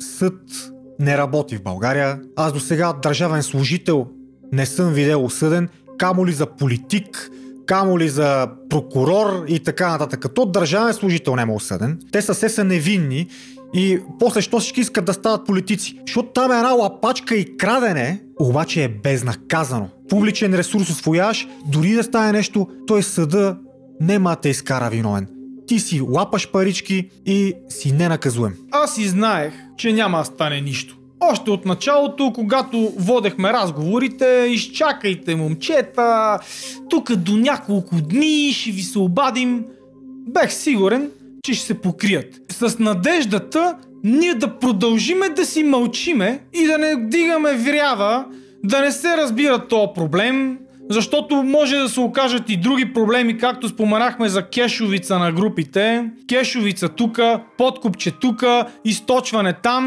съд не работи в България. Аз до сега държавен служител не съм видел осъден, камо ли за политик, камо ли за прокурор и така нататък. То държавен служител не е осъден. Те са невинни и после що всички искат да стават политици. Защото там е една лапачка и крадене, обаче е безнаказано. Публичен ресурс усвояваш, дори да стане нещо, той съда нема те изкара виновен. Ти си лапаш парички и си ненаказуем. Аз и знаех, че няма да стане нищо. Още от началото, когато водехме разговорите, изчакайте момчета, тук до няколко дни ще ви се обадим, бех сигурен, че ще се покрият. С надеждата ние да продължиме да си мълчиме и да не дигаме врява, да не се разбира този проблем, защото може да се окажат и други проблеми, както споменахме за кешовица на групите. Кешовица тука, подкупче тука, източване там.